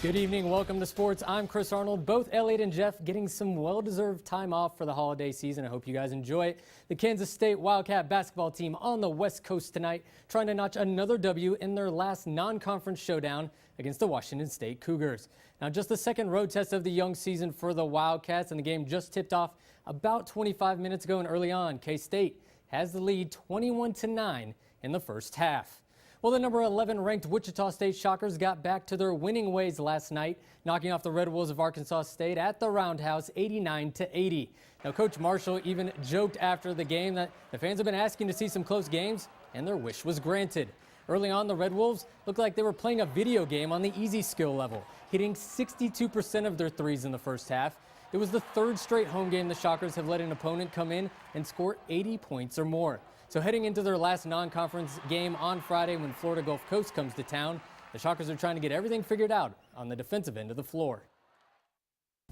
Good evening. Welcome to sports. I'm Chris Arnold. Both Elliot and Jeff getting some well-deserved time off for the holiday season. I hope you guys enjoy it. The Kansas State Wildcat basketball team on the West Coast tonight, trying to notch another W in their last non-conference showdown against the Washington State Cougars. Now, just the second road test of the young season for the Wildcats, and the game just tipped off about 25 minutes ago, and early on, K-State has the lead 21-9 in the first half. Well, the number 11 ranked Wichita State Shockers got back to their winning ways last night, knocking off the Red Wolves of Arkansas State at the Roundhouse 89-80. Now, Coach Marshall even joked after the game that the fans have been asking to see some close games, and their wish was granted. Early on, the Red Wolves looked like they were playing a video game on the easy skill level, hitting 62% of their threes in the first half. It was the third straight home game the Shockers have let an opponent come in and score 80 points or more. So heading into their last non-conference game on Friday when Florida Gulf Coast comes to town, the Shockers are trying to get everything figured out on the defensive end of the floor.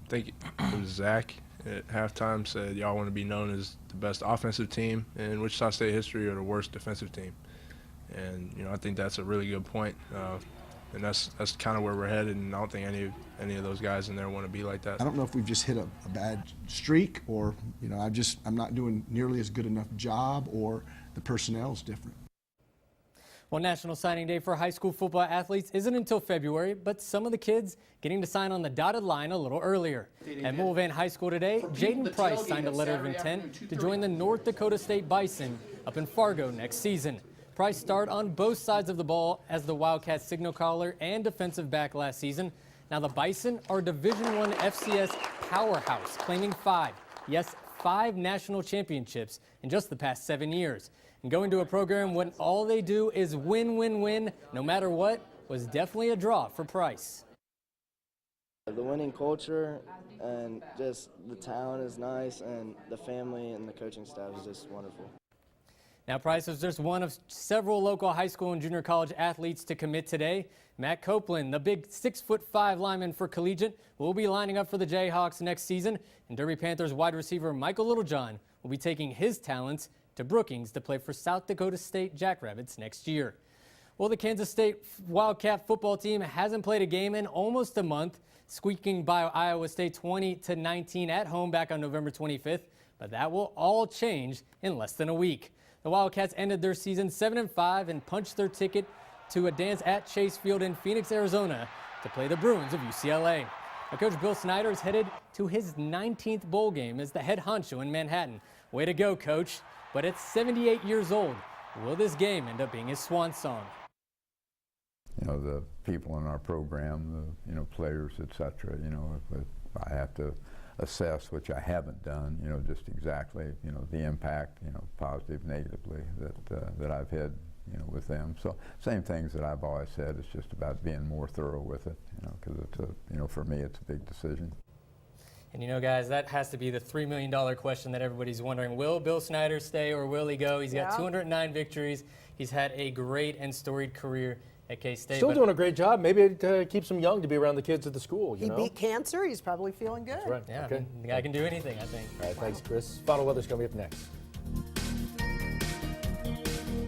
I think it was Zach at halftime said y'all want to be known as the best offensive team in Wichita State history or the worst defensive team. And, I think that's a really good point. And that's kind of where we're headed, and I don't think any of those guys in there want to be like that. I don't know if we've just hit a bad streak, or I'm not doing nearly as good enough job, or the personnel is different. Well, National Signing Day for high school football athletes isn't until February, but some of the kids getting to sign on the dotted line a little earlier. At Mulvan High School today, Jaden Price signed a letter of intent to join the North Dakota State Bison up in Fargo next season. Price starred on both sides of the ball as the Wildcats signal caller and defensive back last season. Now the Bison are Division I FCS powerhouse, claiming five national championships in just the past 7 years. And going to a program when all they do is win, win, win, no matter what, was definitely a draw for Price. The winning culture and just the town is nice, and the family and the coaching staff is just wonderful. Now, Price was just one of several local high school and junior college athletes to commit today. Matt Copeland, the big 6'5" lineman for Collegiate, will be lining up for the Jayhawks next season. And Derby Panthers wide receiver Michael Littlejohn will be taking his talents to Brookings to play for South Dakota State Jackrabbits next year. Well, the Kansas State Wildcat football team hasn't played a game in almost a month, squeaking by Iowa State 20-19 at home back on November 25th. But that will all change in less than a week. The Wildcats ended their season 7-5 and punched their ticket to a dance at Chase Field in Phoenix, Arizona to play the Bruins of UCLA. Now, Coach Bill Snyder is headed to his 19th bowl game as the head honcho in Manhattan. Way to go, Coach. But at 78 years old, will this game end up being his swan song? The people in our program, the players, etc. If I have to assess, which I haven't done, just exactly, the impact, positive, negatively, that I've had, with them. So same things that I've always said. It's just about being more thorough with it, because it's for me, it's a big decision. And guys, that has to be the $3 million question that everybody's wondering. Will Bill Snyder stay or will he go? He's got 209 victories. He's had a great and storied career at K-State. Still doing a great job. Maybe it keeps him young to be around the kids at the school. He beat cancer. He's probably feeling good. That's right. Yeah, okay. the guy can do anything, I think. All right, thanks, Chris. Final weather's coming up next.